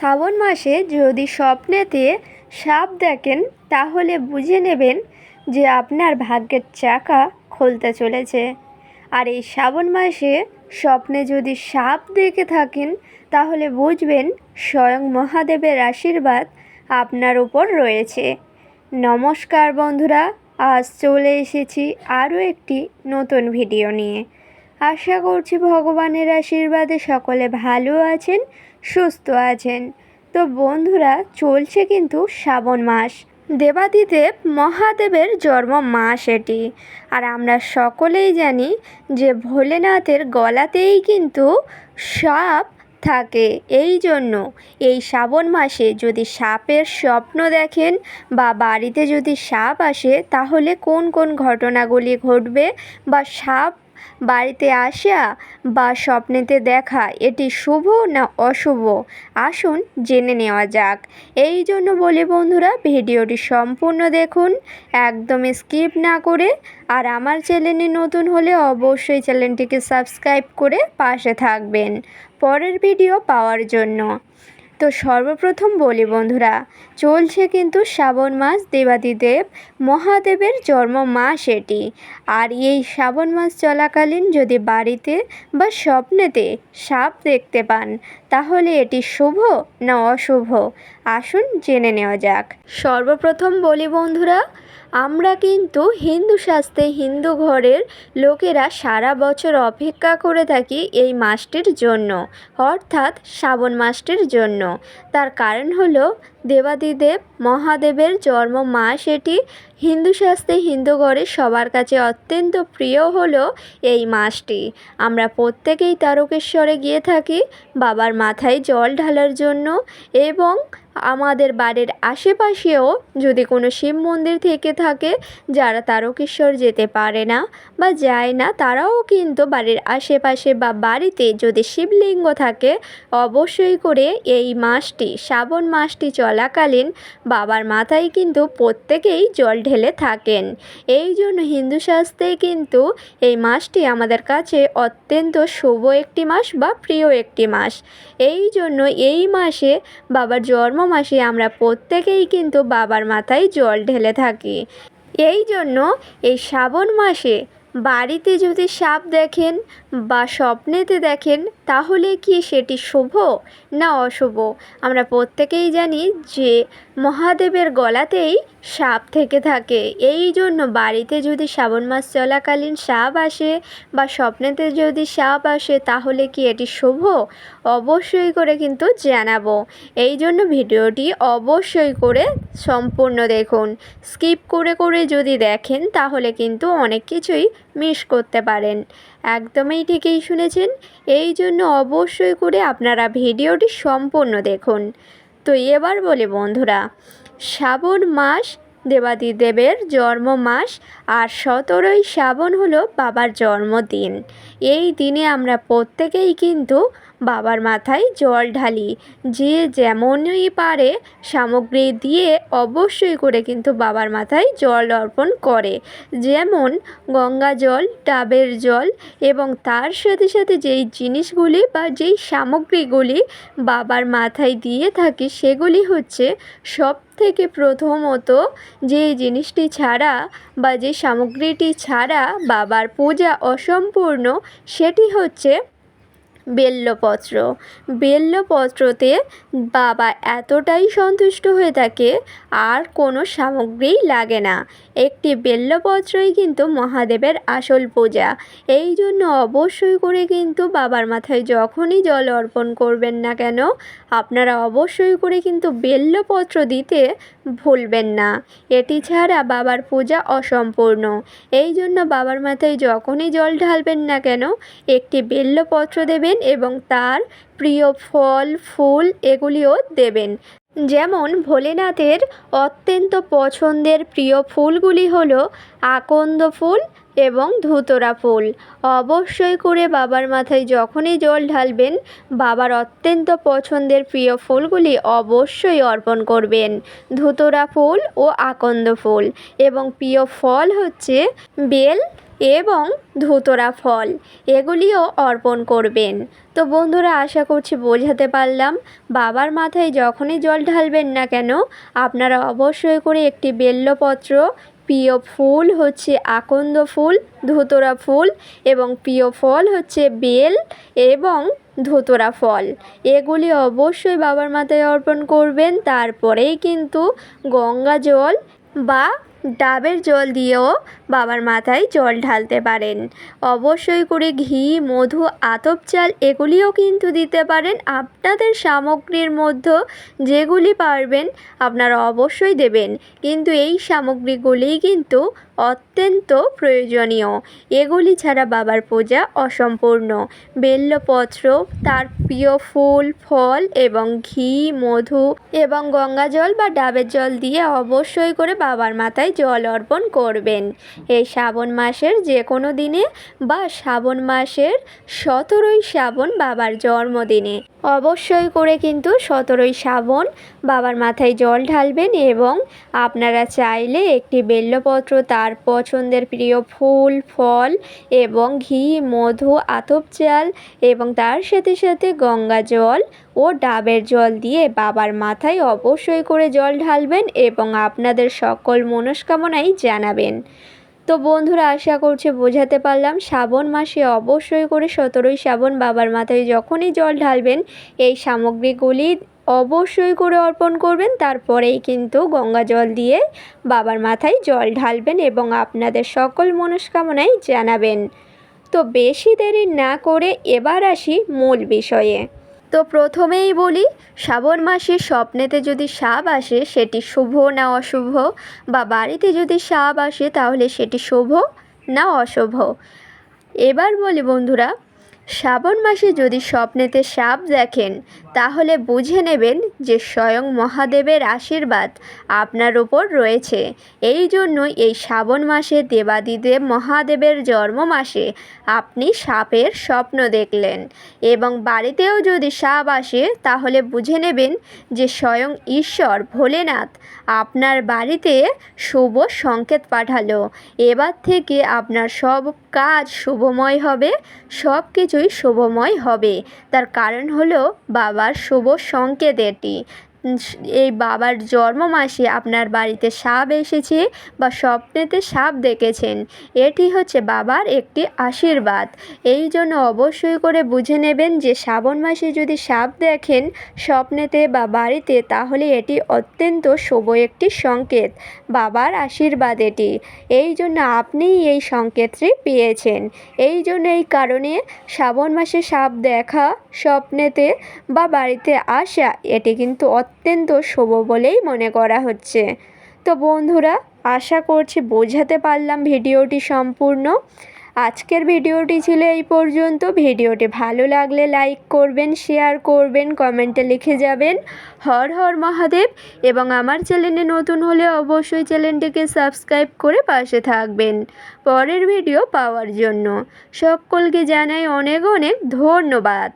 শ্রাবণ মাসে যদি স্বপ্নেতে সাপ দেখেন তাহলে বুঝে নেবেন যে আপনার ভাগ্যের চাকা খুলতে চলেছে। আর এই শ্রাবণ মাসে স্বপ্নে যদি সাপ দেখে থাকেন তাহলে বুঝবেন স্বয়ং মহাদেবের আশীর্বাদ আপনার উপর রয়েছে। নমস্কার বন্ধুরা, আজ চলে এসেছি আরও একটি নতুন ভিডিও নিয়ে। আশা করছি ভগবানের আশীর্বাদে সকলে ভালো আছেন, সুস্থ আছেন। তো বন্ধুরা, চলছে কিন্তু শ্রাবণ মাস, দেবাদিদেব মহাদেবের জন্ম মাস এটি। আর আমরা সকলেই জানি যে ভোলেনাথের গলাতেই কিন্তু সাপ থাকে। এই জন্য এই শ্রাবণ মাসে যদি সাপের স্বপ্ন দেখেন বা বাড়িতে যদি সাপ আসে তাহলে কোন কোন ঘটনাগুলি ঘটবে বা সাপ বাড়িতে আসা বা স্বপ্নেতে দেখা এটি শুভ না অশুভ, আসুন জেনে নেওয়া যাক। এই জন্য বলি বন্ধুরা, ভিডিওটি সম্পূর্ণ দেখুন, একদমই স্কিপ না করে। আর আমার চ্যানেলে নতুন হলে অবশ্যই চ্যানেলটিকে সাবস্ক্রাইব করে পাশে থাকবেন পরের ভিডিও পাওয়ার জন্য। তো সর্বপ্রথম বলি বন্ধুরা, চলছে কিন্তু শ্রাবণ মাস, দেবাদিদেব মহাদেবের জন্ম মাস এটি। আর এই শ্রাবণ মাস চলাকালীন যদি বাড়িতে বা স্বপ্নেতে সাপ দেখতে পান তাহলে এটি শুভ না অশুভ, আসুন জেনে নেওয়া যাক। সর্বপ্রথম বলি বন্ধুরা, আমরা কিন্তু হিন্দু শাস্ত্রে হিন্দু ঘরের লোকেরা সারা বছর অপেক্ষা করে থাকি এই মাসটির জন্য, অর্থাৎ শ্রাবণ মাসটির জন্য। তার কারণ হলো দেবাদিদেব মহাদেবের জন্ম মাস এটি। হিন্দু শাস্ত্রে হিন্দু ঘরে সবার কাছে অত্যন্ত প্রিয় হলো এই মাসটি। আমরা প্রত্যেকেই তারকেশ্বরে গিয়ে থাকি বাবার মাথায় জল ঢালার জন্য, এবং আমাদের বাড়ির আশেপাশেও যদি কোনো শিব মন্দির থেকে থাকে, যারা তারকেশ্বর যেতে পারে না বা যায় না তারাও কিন্তু বাড়ির আশেপাশে বা বাড়িতে যদি শিবলিঙ্গ থাকে অবশ্যই করে এই মাসটি, শ্রাবণ মাসটি চলাকালীন বাবার মাথায় কিন্তু প্রত্যেকেই জল ঢেলে থাকেন। এই জন্য হিন্দু শাস্ত্রে কিন্তু এই মাসটি আমাদের কাছে অত্যন্ত শুভ একটি মাস বা প্রিয় একটি মাস। এই জন্য এই মাসে বাবার জন্ম মাসে আমরা প্রত্যেকেই কিন্তু বাবার মাথায় জল ঢেলে থাকি। এই জন্য এই শ্রাবণ মাসে বাড়িতে যদি সাপ দেখেন বা স্বপ্নেতে দেখেন তাহলে কি সেটি শুভ না অশুভ? আমরা প্রত্যেকেই জানি যে মহাদেবের গলাতেই সাপ থেকে থাকে। এই জন্য বাড়িতে যদি শ্রাবণ মাস চলাকালীন সাপ আসে বা স্বপ্নেতে যদি সাপ আসে তাহলে কি এটি শুভ? অবশ্যই করে কিন্তু জানাবো। এই জন্য ভিডিওটি অবশ্যই করে সম্পূর্ণ দেখুন। স্কিপ করে করে যদি দেখেন তাহলে কিন্তু অনেক কিছুই মিস করতে পারেন। একদমই ঠিকই শুনেছেন। এই জন্য অবশ্যই করে আপনারা ভিডিওটি সম্পূর্ণ দেখুন। তো এবার বলি বন্ধুরা, শ্রাবণ মাস দেবাদিদেবের জন্ম মাস, আর 17ই শ্রাবণ হলো বাবার জন্মদিন। এই দিনে আমরা প্রত্যেকেই কিন্তু বাবার মাথায় জল ঢালি। যে যেমনই পারে সামগ্রী দিয়ে অবশ্যই করে কিন্তু বাবার মাথায় জল অর্পণ করে, যেমন গঙ্গা জল, ডাবের জল, এবং তার সাথে সাথে যেই জিনিসগুলি বা যেই সামগ্রীগুলি বাবার মাথায় দিয়ে থাকি সেগুলি হচ্ছে সব থেকে প্রথমত যে জিনিসটি ছাড়া বা যে সামগ্রীটি ছাড়া বাবার পূজা অসম্পূর্ণ সেটি হচ্ছে বেল্লপত্র। বেল্লপত্রতে বাবা এতটাই সন্তুষ্ট হয়ে থাকে আর কোনো সামগ্রীই লাগে না। একটি বেল্লপত্রই কিন্তু মহাদেবের আসল পূজা। এই জন্য অবশ্যই করে কিন্তু বাবার মাথায় যখনই জল অর্পণ করবেন না কেন আপনারা অবশ্যই করে কিন্তু বেল্লপত্র দিতে ভুলবেন না। এটি ছাড়া বাবার পূজা অসম্পূর্ণ। এই জন্য বাবার মাথায় যখনই জল ঢালবেন না কেন একটি বেল্লপত্র দেবেন এবং তার প্রিয় ফল ফুল এগুলিও দেবেন। যেমন ভোলেনাথের অত্যন্ত পছন্দের প্রিয় ফুলগুলি হলো আকন্দ ফুল এবং ধুতরা ফুল। অবশ্যই করে বাবার মাথায় যখনই জল ঢালবেন বাবার অত্যন্ত পছন্দের প্রিয় ফুলগুলি অবশ্যই অর্পণ করবেন, ধুতরা ফুল ও আকন্দ ফুল। এবং প্রিয় ফল হচ্ছে বেল এবং ধুতরা ফল এগুলিও অর্পণ করবেন। তো বন্ধুরা, আশা করছি বোঝাতে পারলাম। বাবার মাথায় যখনই জল ঢালবেন না কেন, আপনারা অবশ্যই করে একটি বেলপত্র, প্রিয় ফুল হচ্ছে আকন্দ ফুল, ধুতরা ফুল এবং প্রিয় ফল হচ্ছে বেল এবং ধুতরা ফল, এগুলি অবশ্যই বাবার মাথায় অর্পণ করবেন। তারপরেই কিন্তু গঙ্গা জল বা ডাবের জল দিয়েও বাবার মাথায় জল ঢালতে পারেন। অবশ্যই করে ঘি, মধু, আতপ চাল এগুলিও কিন্তু দিতে পারেন। আপনাদের সামগ্রীর মধ্যে যেগুলি পারবেন আপনারা অবশ্যই দেবেন, কিন্তু এই সামগ্রীগুলিই কিন্তু অত্যন্ত প্রয়োজনীয়। এগুলি ছাড়া বাবার পূজা অসম্পূর্ণ। বেলপত্র, তার প্রিয় ফুল, ফল এবং ঘি, মধু এবং গঙ্গা জল বা ডাবের জল দিয়ে অবশ্যই করে বাবার মাথায় জল অর্পণ করবেন। এই শ্রাবণ মাসের যে কোনো দিনে বা শ্রাবণ মাসের 17ই শ্রাবণ বাবার জন্মদিনে অবশ্যই করে কিন্তু 17ই শ্রাবণ বাবার মাথায় জল ঢালবেন এবং আপনারা চাইলে একটি বেলপত্র, তার পছন্দের প্রিয় ফুল, ফল এবং ঘি, মধু, আতপ চাল এবং তার সাথে সাথে গঙ্গা জল ও ডাবের জল দিয়ে বাবার মাথায় অবশ্যই করে জল ঢালবেন এবং আপনাদের সকল মনস্কামনাই জানাবেন। তো বন্ধুরা, আশা করছি বোঝাতে পারলাম। শ্রাবণ মাসে অবশ্যই করে 17ই শ্রাবণ বাবার মাথায় যখনই জল ঢালবেন এই সামগ্রীগুলি অবশ্যই করে অর্পণ করবেন। তারপরেই কিন্তু গঙ্গা জল দিয়ে বাবার মাথায় জল ঢালবেন এবং আপনাদের সকল মনস্কামনাই জানাবেন। তো বেশি দেরি না করে এবার আসি মূল বিষয়ে। তো প্রথমেই বলি, শ্রাবণ মাসে স্বপ্নেতে যদি সাপ আসে সেটি শুভ না অশুভ, বা বাড়িতে যদি সাপ আসে তাহলে সেটি শুভ না অশুভ। এবার বলি বন্ধুরা, শ্রাবণ মাসে যদি স্বপ্নেতে সাপ দেখেন তাহলে বুঝে নেবেন যে স্বয়ং মহাদেবের আশীর্বাদ আপনার ওপর রয়েছে। এই জন্যই এই শ্রাবণ মাসে দেবাদিদেব মহাদেবের জন্ম মাসে আপনি সাপের স্বপ্ন দেখলেন এবং বাড়িতেও যদি সাপ আসে তাহলে বুঝে নেবেন যে স্বয়ং ঈশ্বর ভোলেনাথ আপনার বাড়িতে শুভ সংকেত পাঠালো। এবার থেকে আপনার সব কাজ শুভময় হবে, সব কিছুই শুভময় হবে। তার কারণ হলো বাবার শুভ সংকেত এটি। এই বাবার জন্ম মাসে আপনার বাড়িতে সাপ এসেছে বা স্বপ্নেতে সাপ দেখেছেন, এটি হচ্ছে বাবার একটি আশীর্বাদ। এই জন্য অবশ্যই করে বুঝে নেবেন যে শ্রাবণ মাসে যদি সাপ দেখেন স্বপ্নেতে বা বাড়িতে তাহলে এটি অত্যন্ত শুভ একটি সংকেত, বাবার আশীর্বাদ এটি। এই জন্য আপনি এই সংকেতটি পেয়েছেন। এই জন্য এই কারণে শ্রাবণ মাসে সাপ দেখা, স্বপ্নেতে বা বাড়িতে আসা এটি কিন্তু অত্যন্ত শুভ বলেই মনে করা হচ্ছে। তো বন্ধুরা, আশা করছি বোঝাতে পারলাম ভিডিওটি সম্পূর্ণ। আজকের ভিডিওটি ছিল এই পর্যন্ত। ভিডিওটি ভালো লাগলে লাইক করবেন, শেয়ার করবেন, কমেন্টে লিখে যাবেন হর হর মহাদেব এবং আমার চ্যানেলে নতুন হলে অবশ্যই চ্যানেলটিকে সাবস্ক্রাইব করে পাশে থাকবেন পরের ভিডিও পাওয়ার জন্য। সকলকে জানাই অনেক অনেক ধন্যবাদ।